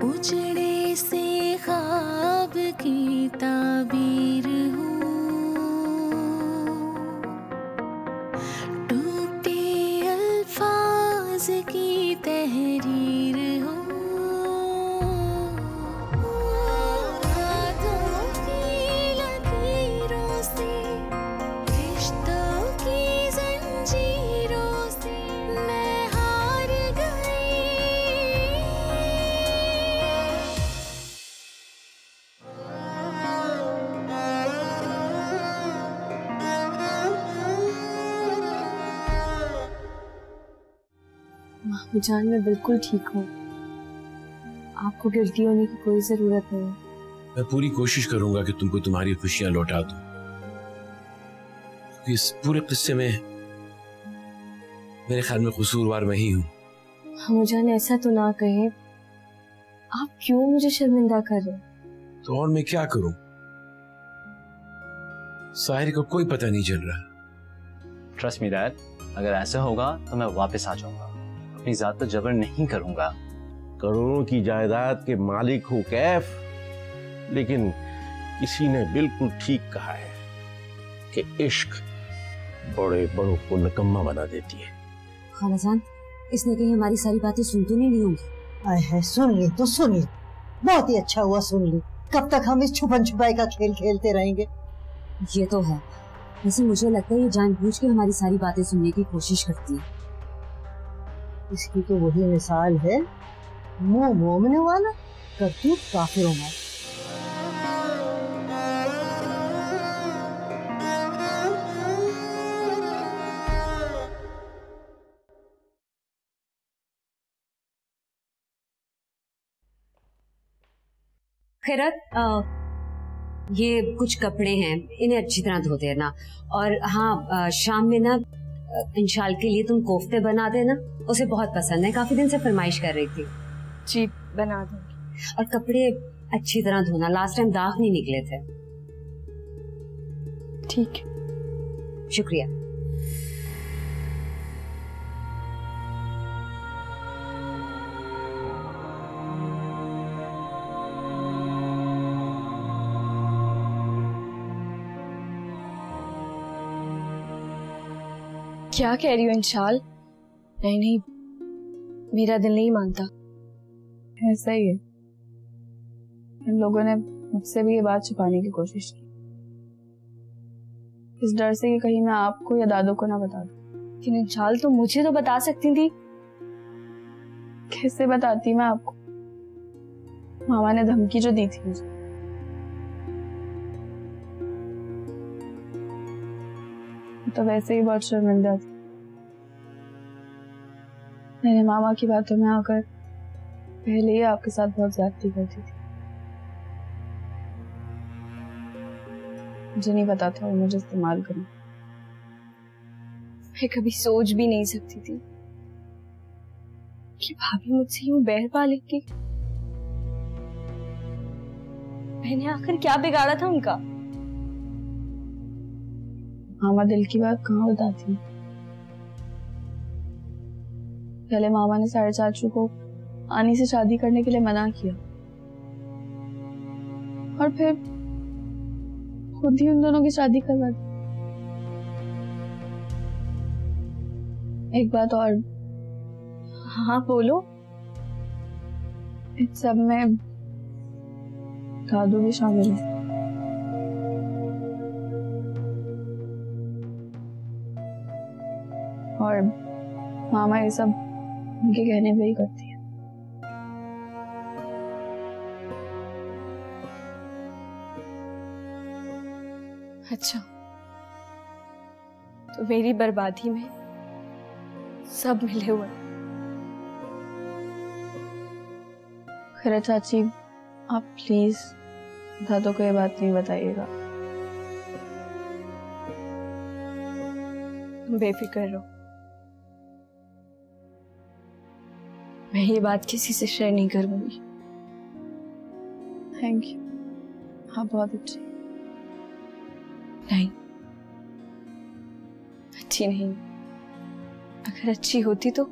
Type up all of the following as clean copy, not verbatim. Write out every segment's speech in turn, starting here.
उजड़े से ख्वाब की ताबीर हूँ, टूटे अल्फाज की तहरीर हूँ। जान, मैं बिल्कुल ठीक हूँ। आपको गिल्टी होने की कोई जरूरत नहीं। मैं पूरी कोशिश करूंगा कि तुमको तुम्हारी खुशियां लौटा दूं। इस पूरे किस्से में मेरे ख्याल में कसूरवार मैं ही हूँ। जान, ऐसा तो ना कहे। आप क्यों मुझे शर्मिंदा कर रहे? तो और मैं क्या करूं? साहिर को कोई पता नहीं चल रहा। ट्रस्ट मी डैड, अगर ऐसा होगा तो मैं वापस आ जाऊंगा। अपनी जात पर जबर नहीं करूंगा। करोड़ों की जायदाद के मालिक हो कैफ, लेकिन किसी ने बिल्कुल ठीक कहा है कि इश्क बड़े बड़ों को निकम्मा बना देती है। खालाजान, इसने कहीं हमारी सारी बातें सुन तो नहीं होंगी? आए है, सुन ली तो सुन ली। बहुत ही अच्छा हुआ सुन ली। कब तक हम इस छुपन छुपाई का खेल खेलते रहेंगे? ये तो है। वैसे मुझे लगता है ये जानबूझ के हमारी सारी बातें सुनने की कोशिश करती है। इसकी तो वही मिसाल है, मुंह मोमने वाला, करतूत काफिरों वाला। खैरत, ये कुछ कपड़े हैं, इन्हें अच्छी तरह धो देना। और हाँ, शाम में ना इंशाल के लिए तुम कोफ्ते बना देना, उसे बहुत पसंद है, काफी दिन से फरमाइश कर रही थी। जी, बना दूंगी। और कपड़े अच्छी तरह धोना, लास्ट टाइम दाग नहीं निकले थे। ठीक, शुक्रिया। क्या कह रही हो इंशाल? नहीं नहीं, मेरा दिल नहीं मानता। ऐसा ही है, इन लोगों ने मुझसे भी ये बात छुपाने की कोशिश की, इस डर से कि कहीं मैं आपको या दादू को ना बता दूं। लेकिन इंशाल तो मुझे तो बता सकती थी। कैसे बताती मैं आपको? मामा ने धमकी जो दी थी मुझे। तो वैसे ही बहुत शर्मिंदा थी। मेरे मामा की बातों में आकर पहले ही आपके साथ बहुत ज्यादती करती थी। मुझे नहीं पता था वो मुझे इस्तेमाल करें। मैं कभी सोच भी नहीं सकती थी कि भाभी मुझसे यूं बहर पा लेगी। मैंने आखिर क्या बिगाड़ा था उनका? मामा दिल की बात कहाँ बताती। पहले मामा ने सारे चाचू को आनी से शादी करने के लिए मना किया, और फिर खुद ही उन दोनों की शादी करवा दी। एक बात और। हाँ बोलो। इस सब में दादू भी शामिल है। और मामा ये सब उनके कहने पे ही करती है। अच्छा, तो मेरी बर्बादी में सब मिले हुए। खैर चाची, आप प्लीज दादू को ये बात नहीं बताइएगा। बेफिक्र रहो, मैं ये बात किसी से शेयर नहीं करूंगी। थैंक यू, आप बहुत अच्छी। नहीं, अच्छी नहीं। अगर अच्छी होती तो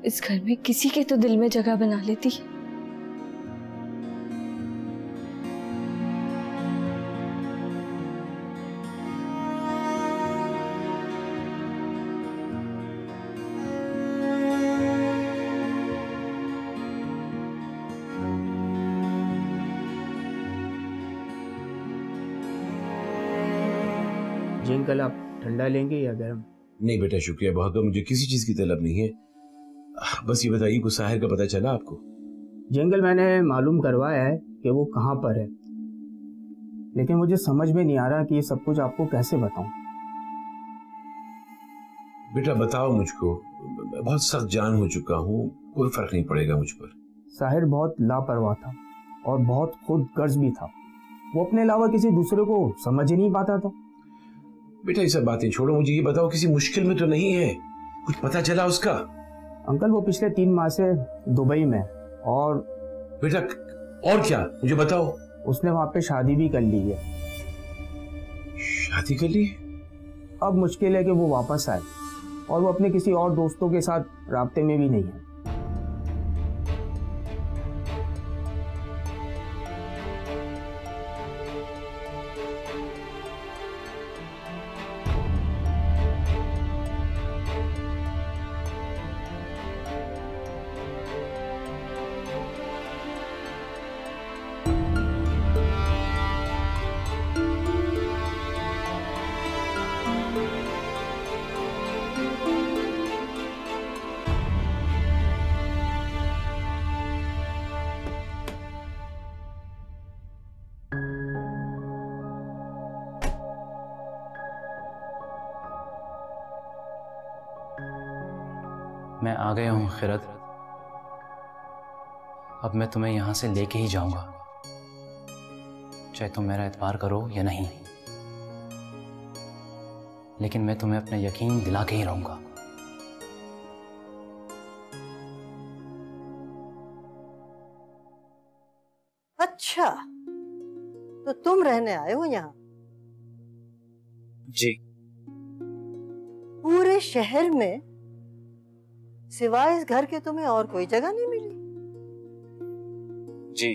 इस घर में किसी के तो दिल में जगह बना लेती। जी अंकल, आप ठंडा लेंगे या गर्म? नहीं बेटा शुक्रिया बहुत, मुझे किसी चीज की तलब नहीं है। बस ये बताइए कुछ साहिर का पता चला आपको? जी अंकल, मैंने मालूम करवाया है कि वो कहाँ पर है, लेकिन मुझे समझ में नहीं आ रहा कि ये सब कुछ आपको कैसे बताऊं। बेटा बताओ मुझको, मैं बहुत सख्त जान हो चुका हूँ, कोई फर्क नहीं पड़ेगा मुझ पर। साहिर बहुत लापरवाह था और बहुत खुद गर्ज भी था। वो अपने अलावा किसी दूसरे को समझ ही नहीं पाता था। बेटा ये सब बातें छोड़ो, मुझे ये बताओ किसी मुश्किल में तो नहीं है? कुछ पता चला उसका? अंकल वो पिछले 3 माह से दुबई में। और बेटा और क्या, मुझे बताओ। उसने वहां पे शादी भी कर ली है। शादी कर ली? अब मुश्किल है कि वो वापस आए, और वो अपने किसी और दोस्तों के साथ राब्ते में भी नहीं है। मैं आ गया हूं खिरत। अब मैं तुम्हें यहां से लेके ही जाऊंगा, चाहे तुम मेरा एतबार करो या नहीं, लेकिन मैं तुम्हें अपना यकीन दिला के ही रहूंगा। अच्छा, तो तुम रहने आए हो यहाँ? जी। पूरे शहर में सिवाय इस घर के तुम्हें और कोई जगह नहीं मिली? जी।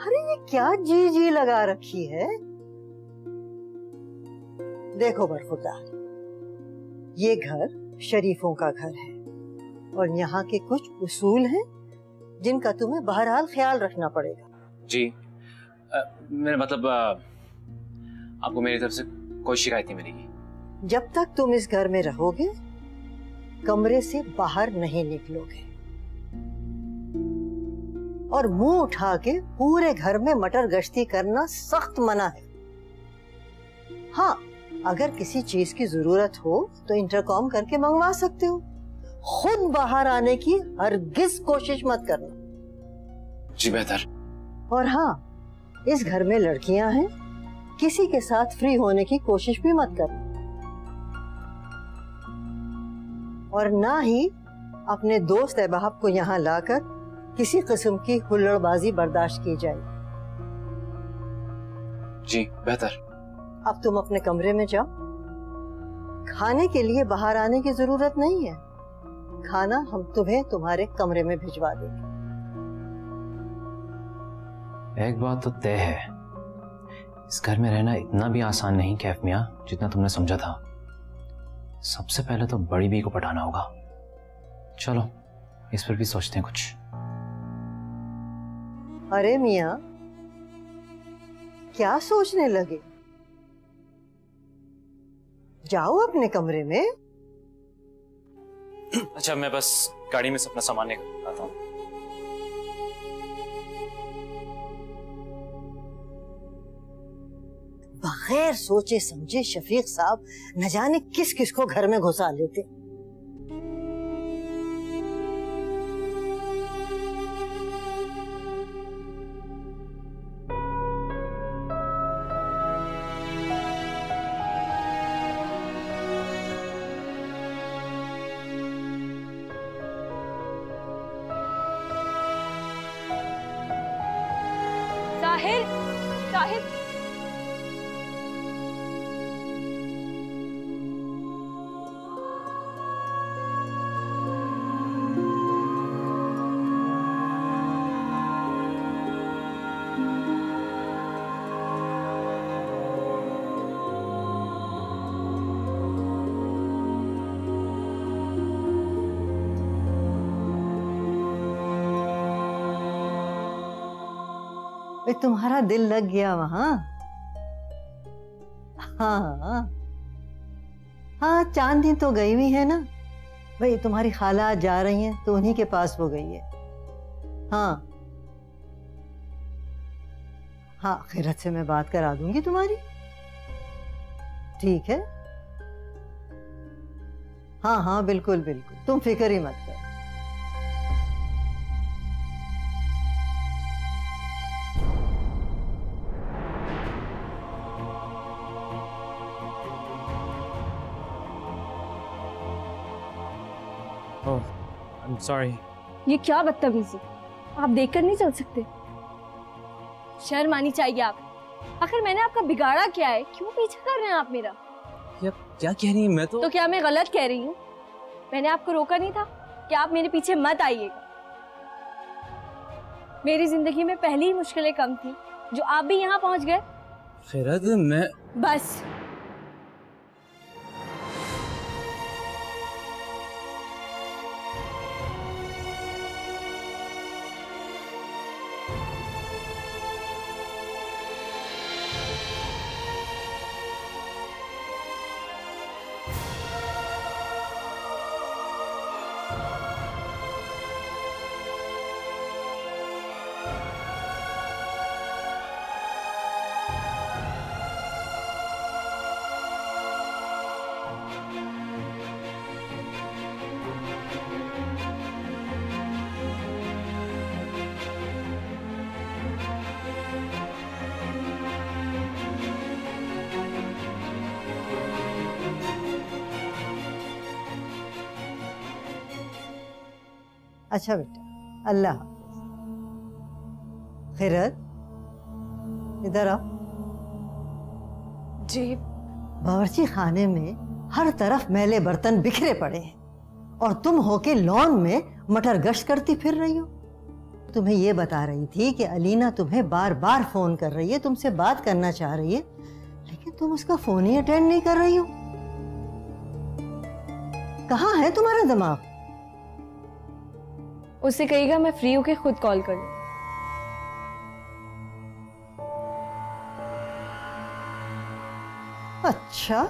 अरे ये क्या जी जी लगा रखी है? देखो बरखुरदार, ये घर शरीफों का घर है और यहाँ के कुछ उसूल हैं जिनका तुम्हें बहरहाल ख्याल रखना पड़ेगा। जी मेरा मतलब आपको मेरी तरफ से कोई शिकायत नहीं मिलेगी। जब तक तुम इस घर में रहोगे कमरे से बाहर नहीं निकलोगे और मुंह उठा के पूरे घर में मटर गश्ती करना सख्त मना है। हाँ, अगर किसी चीज की जरूरत हो तो इंटरकॉम करके मंगवा सकते हो, खुद बाहर आने की हरगिज कोशिश मत करना। जी बेहतर। और हाँ, इस घर में लड़कियां हैं, किसी के साथ फ्री होने की कोशिश भी मत करना, और ना ही अपने दोस्त अहबाब को यहाँ लाकर किसी किस्म की हुल्लड़बाजी बर्दाश्त की जाए। जी बेहतर। अब तुम अपने कमरे में जाओ। खाने के लिए बाहर आने की जरूरत नहीं है, खाना हम तुम्हें तुम्हारे कमरे में भिजवा देंगे। एक बात तो तय है, इस घर में रहना इतना भी आसान नहीं कैफ मियां जितना तुमने समझा था। सबसे पहले तो बड़ी बी को पटाना होगा। चलो इस पर भी सोचते हैं कुछ। अरे मियां, क्या सोचने लगे? जाओ अपने कमरे में। अच्छा, मैं बस गाड़ी में से अपना सामान निकाल आता हूँ। बगैर सोचे समझे शफीक साहब न जाने किस किस को घर में घुसा लेते। साहिर, साहिर, तुम्हारा दिल लग गया वहां? हाँ, हाँ, चांदनी तो गई हुई है ना भाई, तुम्हारी खाला जा रही हैं तो उन्हीं के पास वो गई है। हाँ हाँ, खैरत से मैं बात करा दूंगी तुम्हारी, ठीक है? हाँ हाँ बिल्कुल बिल्कुल, तुम फिक्र ही मत करो। I'm sorry. ये क्या बदतमीजी, आप देखकर नहीं चल सकते? शर्म आनी चाहिए आप। आखिर मैंने आपका बिगाड़ा क्या है? क्यों पीछा कर रहे हैं आप मेरा? क्या कह रही हैं? मैं तो क्या मैं गलत कह रही हूँ? मैंने आपको रोका नहीं था कि आप मेरे पीछे मत आइएगा। मेरी जिंदगी में पहली ही मुश्किलें कम थी जो आप भी यहाँ पहुँच गए। खैरत, मैं बस अच्छा बेटा, अल्लाह हाफ़िज़। खैरत, इधर आओ। जी। बावर्ची खाने में हर तरफ मैले बर्तन बिखरे पड़े हैं और तुम होके लॉन में मटर गश्त करती फिर रही हो। तुम्हें ये बता रही थी कि अलीना तुम्हें बार बार फोन कर रही है, तुमसे बात करना चाह रही है, लेकिन तुम उसका फोन ही अटेंड नहीं कर रही हो। कहाँ है तुम्हारा दिमाग? उससे कहिएगा मैं फ्री होके खुद कॉल कर लूं। अच्छा,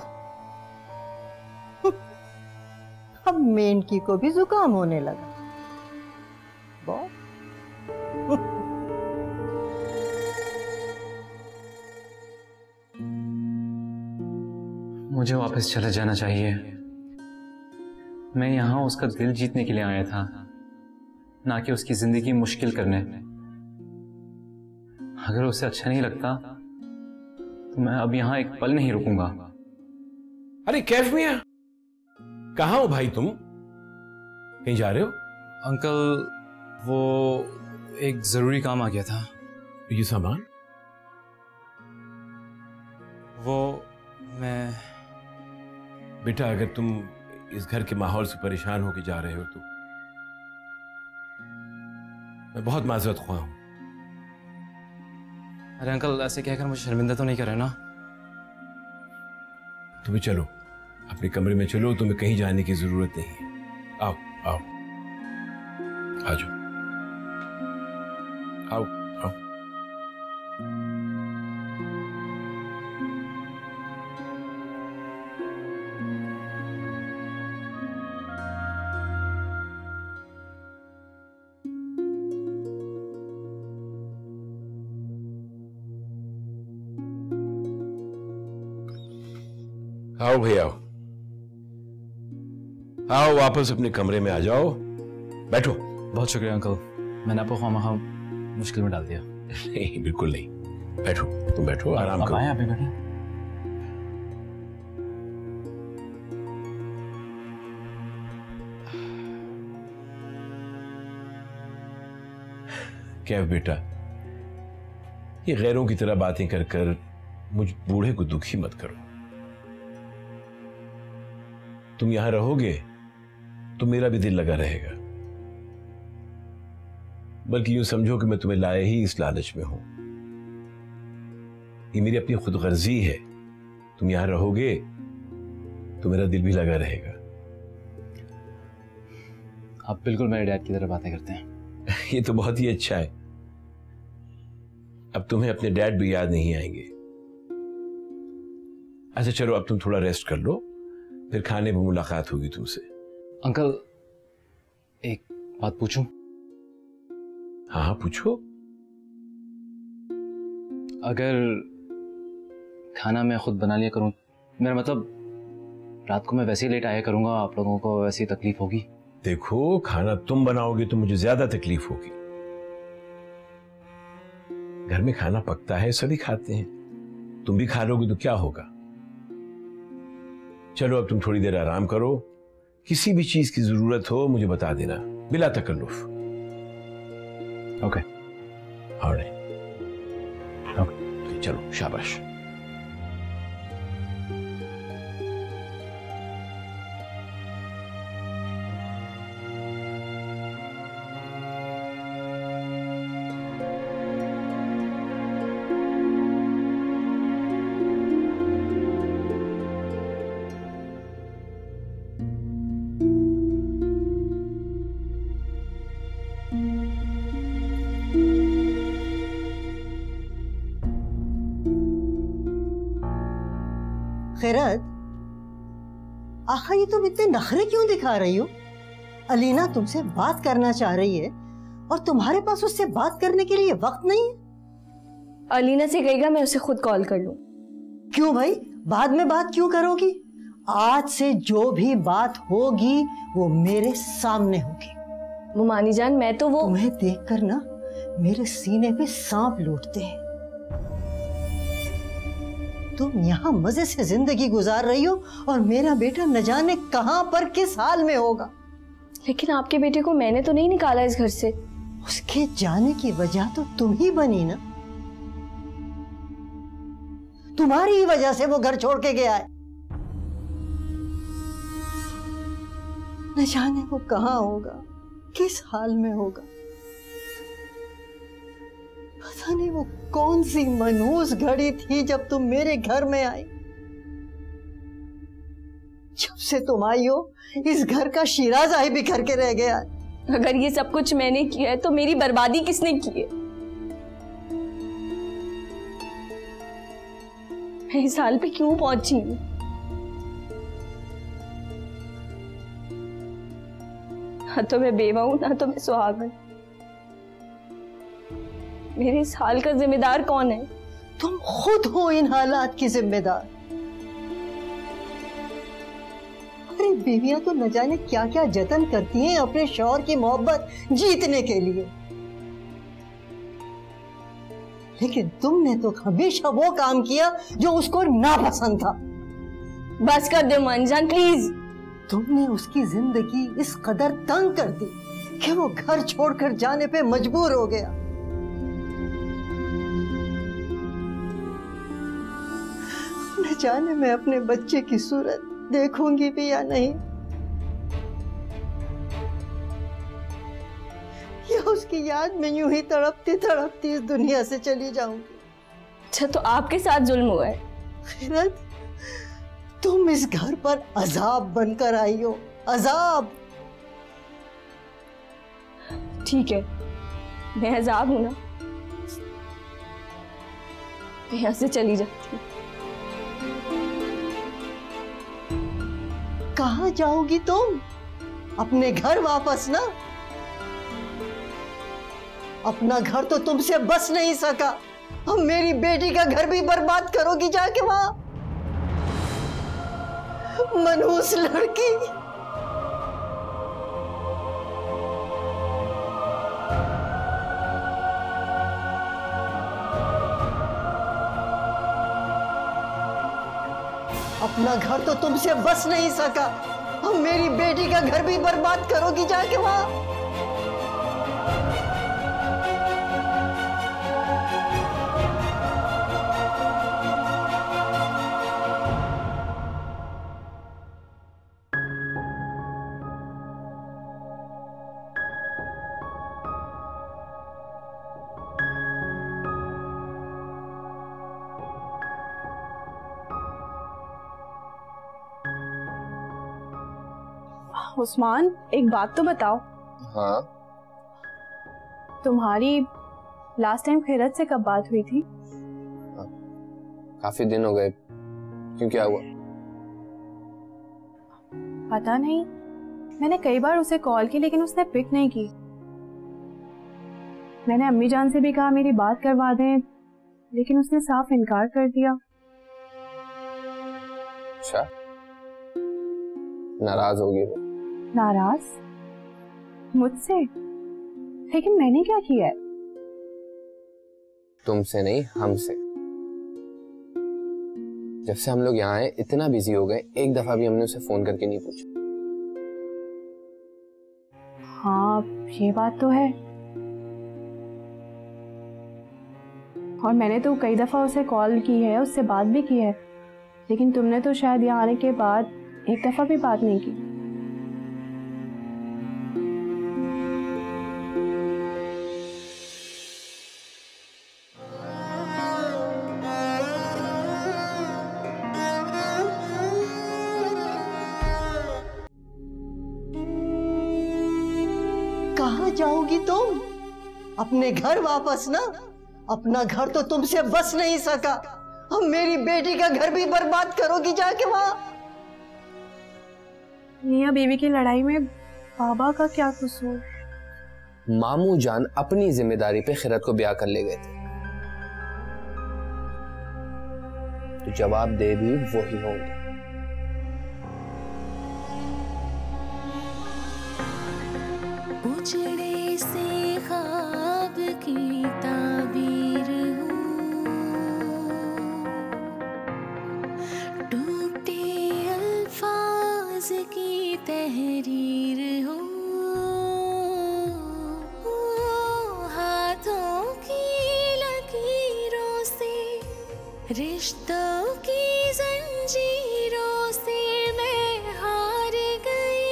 अब मेंढकी को भी जुकाम होने लगा। मुझे वापस चले जाना चाहिए। मैं यहाँ उसका दिल जीतने के लिए आया था, ना कि उसकी जिंदगी मुश्किल करने। अगर उसे अच्छा नहीं लगता तो मैं अब यहाँ एक पल नहीं रुकूंगा। अरे कैफ मियां, कहाँ हो भाई तुम? कहीं जा रहे हो? अंकल, वो एक जरूरी काम आ गया था। ये सामान? वो मैं बेटा, अगर तुम इस घर के माहौल से परेशान होकर जा रहे हो तो मैं बहुत माजरत ख्वाह हूं। अरे अंकल, ऐसे कहकर मुझे शर्मिंदा तो नहीं कर रहे ना? तुम्हें चलो, अपने कमरे में चलो, तुम्हें कहीं जाने की जरूरत नहीं है। आओ आओ, आ जाओ, आओ आओ। आओ भैया, आओ वापस अपने कमरे में आ जाओ, बैठो। बहुत शुक्रिया अंकल, मैंने आपको खामखा मुश्किल में डाल दिया। नहीं, बिल्कुल नहीं, बैठो, तुम बैठो, आराम करो। आप भी बैठे। क्या बेटा, ये गैरों की तरह बातें कर कर मुझ बूढ़े को दुखी मत करो। तुम यहां रहोगे तो मेरा भी दिल लगा रहेगा, बल्कि यूं समझो कि मैं तुम्हें लाए ही इस लालच में हूं। ये मेरी अपनी खुदगर्जी है। तुम यहां रहोगे तो मेरा दिल भी लगा रहेगा। आप बिल्कुल मेरे डैड की तरह बातें करते हैं। ये तो बहुत ही अच्छा है। अब तुम्हें अपने डैड भी याद नहीं आएंगे। अच्छा चलो, अब तुम थोड़ा रेस्ट कर लो, फिर खाने पर मुलाकात होगी तुमसे। अंकल एक बात पूछूं? हाँ हाँ पूछो। अगर खाना मैं खुद बना लिया करूं, मेरा मतलब रात को मैं वैसे ही लेट आया करूंगा, आप लोगों को वैसी तकलीफ होगी? देखो, खाना तुम बनाओगे तो मुझे ज्यादा तकलीफ होगी। घर में खाना पकता है, सभी खाते हैं, तुम भी खा लोगे तो क्या होगा। चलो अब तुम थोड़ी देर आराम करो, किसी भी चीज की जरूरत हो मुझे बता देना बिला तकल्लुफ। ओके। ऑलराइट। ओके, चलो शाबाश। खैरत, आखिर ये तुम इतने नखरे क्यों दिखा रही हो? अलीना तुमसे बात करना चाह रही है और तुम्हारे पास उससे बात करने के लिए वक्त नहीं है। अलीना से कहेगा मैं उसे खुद कॉल कर लूं। क्यों भाई, बाद में बात क्यों करोगी? आज से जो भी बात होगी वो मेरे सामने होगी। मुमानी जान, मैं तो वो तुम्हें देखकर ना मेरे सीने पे सांप लूटते हैं। तुम यहाँ मजे से जिंदगी गुजार रही हो और मेरा बेटा न जाने कहां पर किस हाल में होगा। लेकिन आपके बेटे को मैंने तो नहीं निकाला इस घर से। उसके जाने की वजह तो तुम ही बनी ना। तुम्हारी ही वजह से वो घर छोड़ के गया है। न जाने वो कहां होगा, किस हाल में होगा। पता नहीं वो कौन सी मनहूस घड़ी थी जब तुम मेरे घर में आई। जब से तुम आई हो इस घर का शिराजा ही बिखर के रह गया। अगर ये सब कुछ मैंने किया है तो मेरी बर्बादी किसने की है? मैं इस हाल पे क्यों पहुंची हूं? ना तो मैं बेवा हूं, ना तो मैं सुहागन। मेरे इस हाल का जिम्मेदार कौन है? तुम खुद हो इन हालात की जिम्मेदार। अरे बीवियां तो न जाने क्या क्या जतन करती हैं अपने शौहर की मोहब्बत जीतने के लिए, लेकिन तुमने तो हमेशा वो काम किया जो उसको नापसंद था। बस कर दे मनजान प्लीज। तुमने उसकी जिंदगी इस कदर तंग कर दी कि वो घर छोड़कर जाने पे मजबूर हो गया। न जाने मैं अपने बच्चे की सूरत देखूंगी भी या नहीं, या उसकी याद में यूं ही तड़पती तड़पती इस दुनिया से चली जाऊंगी। अच्छा, तो आपके साथ जुल्म हुआ है? खैरत, तुम इस घर पर अजाब बनकर आई हो, अजाब। ठीक है, मैं अजाब हूं ना, मैं यहां से चली जाती हूँ। कहाँ जाओगी तुम? अपने घर वापस ना। अपना घर तो तुमसे बस नहीं सका, अब मेरी बेटी का घर भी बर्बाद करोगी जाके वहां। मनहूस लड़की। अपना घर तो तुमसे बस नहीं सका, अब मेरी बेटी का घर भी बर्बाद करोगी जाके वहां। उस्मान, एक बात तो बताओ। हाँ? तुम्हारी लास्ट टाइम खैरत से कब बात हुई थी? काफी दिन हो गए। क्यों, क्या हुआ? पता नहीं, मैंने कई बार उसे कॉल की लेकिन उसने पिक नहीं की। मैंने अम्मी जान से भी कहा मेरी बात करवा दें, लेकिन उसने साफ इनकार कर दिया। अच्छा, नाराज होगी वो? नाराज मुझसे? लेकिन मैंने क्या किया है? तुमसे नहीं, हमसे। जब से हम लोग यहाँ आए इतना बिजी हो गए, एक दफा भी हमने उसे फोन करके नहीं पूछा। हाँ, ये बात तो है। और मैंने तो कई दफा उसे कॉल की है, उससे बात भी की है, लेकिन तुमने तो शायद यहाँ आने के बाद एक दफा भी बात नहीं की। कहाँ जाओगी तुम? अपने घर वापस ना। अपना घर तो तुमसे बस नहीं सका, अब मेरी बेटी का घर भी बर्बाद करोगी जाके वहां। मियां बीवी की लड़ाई में बाबा का क्या कसूर? मामू जान अपनी जिम्मेदारी पे खिरत को ब्याह कर ले गए थे, तो जवाब दे भी वही होंगे। उजड़े से ख्वाब की ताबीर हूँ, टूटे अल्फाज की तहरीर हूँ, हाथों की लकीरों से, रिश्तों की जंजीरों से मैं हार गई,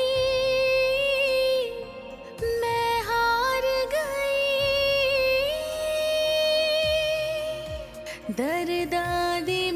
मैं हार गई। दर्दा दे